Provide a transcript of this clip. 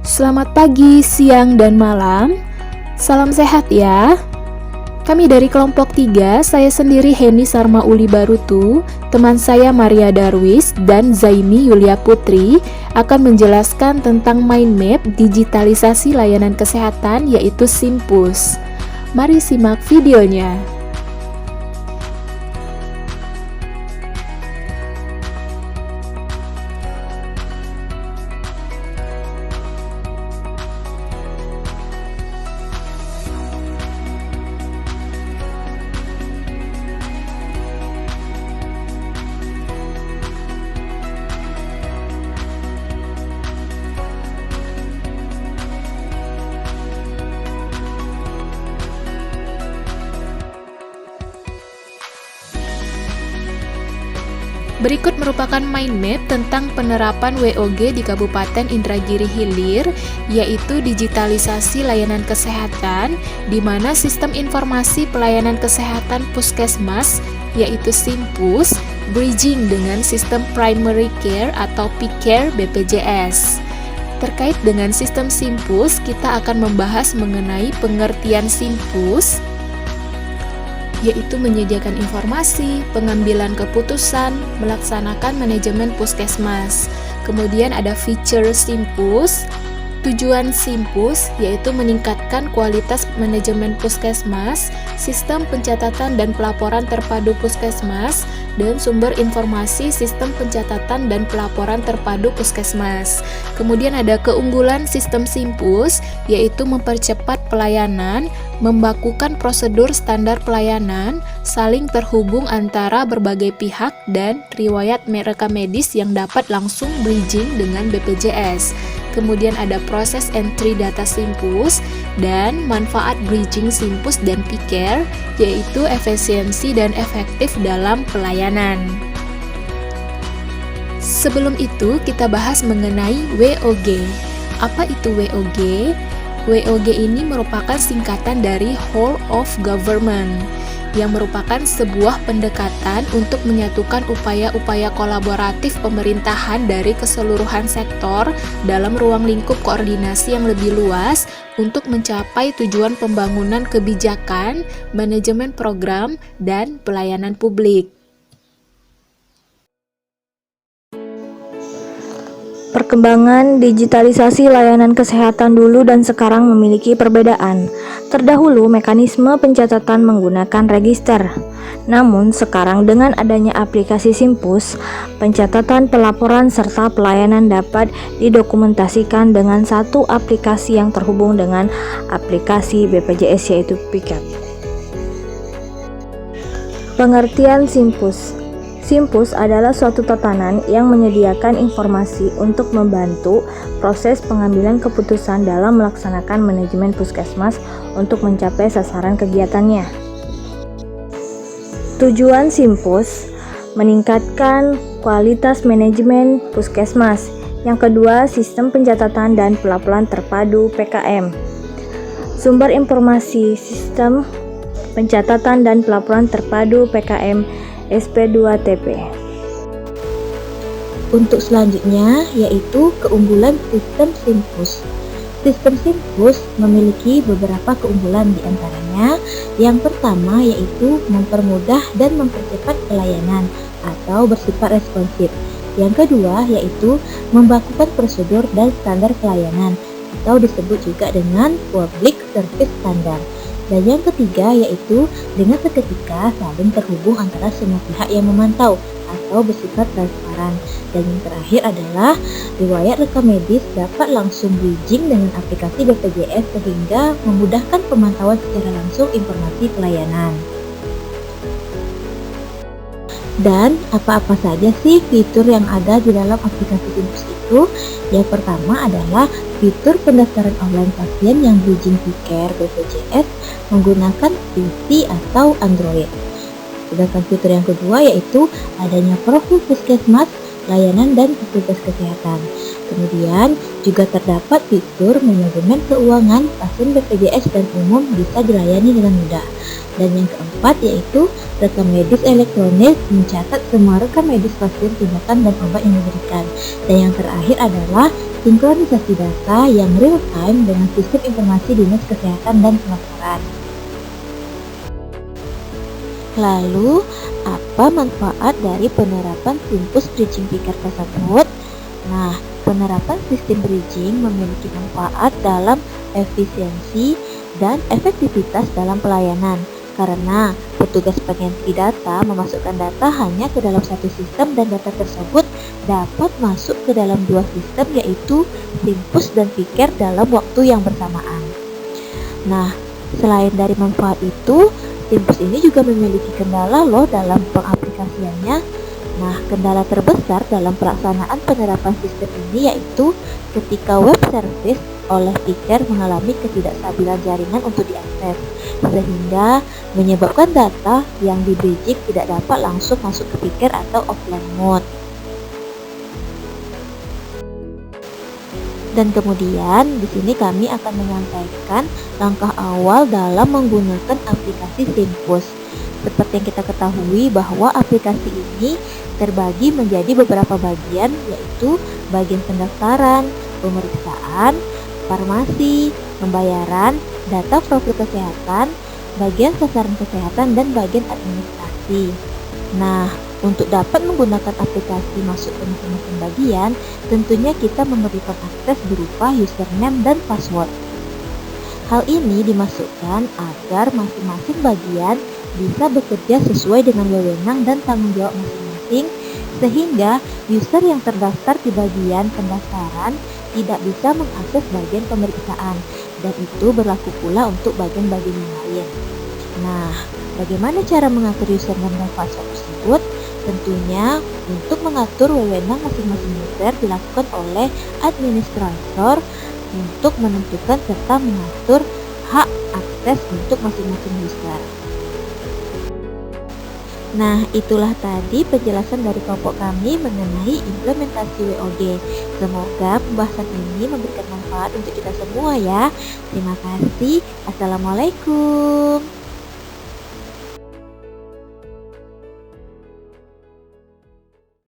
Selamat pagi, siang, dan malam. Salam sehat ya. Kami dari kelompok 3, saya sendiri Heni Sarma Uli Barutu, teman saya Maria Darwis, dan Zaimi Yulia Putri akan menjelaskan tentang mind map digitalisasi layanan kesehatan yaitu Simpus. Mari simak videonya. Berikut merupakan mind map tentang penerapan WOG di Kabupaten Indragiri Hilir, yaitu digitalisasi layanan kesehatan, di mana sistem informasi pelayanan kesehatan Puskesmas, yaitu Simpus, bridging dengan sistem Primary Care atau PCare BPJS. Terkait dengan sistem Simpus, kita akan membahas mengenai pengertian Simpus, yaitu menyediakan informasi, pengambilan keputusan, melaksanakan manajemen puskesmas. Kemudian ada feature Simpus. Tujuan Simpus yaitu meningkatkan kualitas manajemen puskesmas, sistem pencatatan dan pelaporan terpadu puskesmas, dan sumber informasi sistem pencatatan dan pelaporan terpadu puskesmas. Kemudian ada keunggulan sistem Simpus, yaitu mempercepat pelayanan, membakukan prosedur standar pelayanan, saling terhubung antara berbagai pihak, dan riwayat rekam medis yang dapat langsung bridging dengan BPJS. Kemudian ada proses entry data Simpus dan manfaat bridging Simpus dan PCare, yaitu efisiensi dan efektif dalam pelayanan. Sebelum itu, kita bahas mengenai WOG. Apa itu WOG? WOG ini merupakan singkatan dari Whole of Government, yang merupakan sebuah pendekatan untuk menyatukan upaya-upaya kolaboratif pemerintahan dari keseluruhan sektor dalam ruang lingkup koordinasi yang lebih luas untuk mencapai tujuan pembangunan kebijakan, manajemen program, dan pelayanan publik. Perkembangan digitalisasi layanan kesehatan dulu dan sekarang memiliki perbedaan. Terdahulu, mekanisme pencatatan menggunakan register. Namun, sekarang dengan adanya aplikasi Simpus, pencatatan, pelaporan, serta pelayanan dapat didokumentasikan dengan satu aplikasi yang terhubung dengan aplikasi BPJS yaitu PCare. Pengertian Simpus. Simpus adalah suatu tatanan yang menyediakan informasi untuk membantu proses pengambilan keputusan dalam melaksanakan manajemen puskesmas untuk mencapai sasaran kegiatannya. Tujuan Simpus meningkatkan kualitas manajemen puskesmas. Yang kedua, sistem pencatatan dan pelaporan terpadu PKM. Sumber informasi sistem pencatatan dan pelaporan terpadu PKM SP2TP. Untuk selanjutnya yaitu keunggulan sistem Simpus. Sistem Simpus memiliki beberapa keunggulan di antaranya. Yang pertama yaitu mempermudah dan mempercepat pelayanan atau bersifat responsif. Yang kedua yaitu membakukan prosedur dan standar pelayanan atau disebut juga dengan Public Service Standard. Dan yang ketiga yaitu dengan seketika saling terhubung antara semua pihak yang memantau atau bersifat transparan. Dan yang terakhir adalah riwayat rekam medis dapat langsung bridging dengan aplikasi BPJS sehingga memudahkan pemantauan secara langsung informasi pelayanan. Dan apa-apa saja sih fitur yang ada di dalam aplikasi Simpus itu? Yang pertama adalah fitur pendaftaran online pasien yang bridging PCare BPJS menggunakan PC atau Android. Sedangkan fitur yang kedua yaitu adanya profil puskesmas, layanan dan fasilitas kesehatan. Kemudian juga terdapat fitur manajemen keuangan pasien BPJS dan umum bisa dilayani dengan mudah. Dan yang keempat yaitu rekam medis elektronik mencatat semua rekam medis pasien, tindakan dan obat yang diberikan. Dan yang terakhir adalah sinkronisasi data yang real time dengan sistem informasi Dinas Kesehatan dan Pemekaran. Lalu, apa manfaat dari penerapan Simpus Bridging Picker tersebut? Nah, penerapan sistem bridging memiliki manfaat dalam efisiensi dan efektivitas dalam pelayanan, karena petugas pengganti data memasukkan data hanya ke dalam satu sistem dan data tersebut dapat masuk ke dalam dua sistem, yaitu Simpus dan Picker dalam waktu yang bersamaan. Nah, selain dari manfaat itu, Simpus ini juga memiliki kendala loh dalam pengaplikasiannya. Nah, kendala terbesar dalam pelaksanaan penerapan sistem ini yaitu ketika web service oleh Picker mengalami ketidakstabilan jaringan untuk diakses, sehingga menyebabkan data yang di bridging tidak dapat langsung masuk ke Picker atau offline mode. Dan kemudian di sini kami akan menyampaikan langkah awal dalam menggunakan aplikasi Simpus. Seperti yang kita ketahui bahwa aplikasi ini terbagi menjadi beberapa bagian, yaitu bagian pendaftaran, pemeriksaan, farmasi, pembayaran, data profil kesehatan, bagian sasaran kesehatan, dan bagian administrasi. Nah, untuk dapat menggunakan aplikasi masuk ke masing-masing bagian, tentunya kita memerlukan akses berupa username dan password. Hal ini dimasukkan agar masing-masing bagian bisa bekerja sesuai dengan wewenang dan tanggung jawab masing-masing, sehingga user yang terdaftar di bagian pendaftaran tidak bisa mengakses bagian pemeriksaan, dan itu berlaku pula untuk bagian-bagian yang lain. Nah, bagaimana cara mengatur username dan password tersebut? Tentunya untuk mengatur wewenang masing-masing user dilakukan oleh administrator untuk menentukan serta mengatur hak akses untuk masing-masing user. Nah, itulah tadi penjelasan dari kelompok kami mengenai implementasi WOG. Semoga pembahasan ini memberikan manfaat untuk kita semua ya. Terima kasih. Assalamualaikum.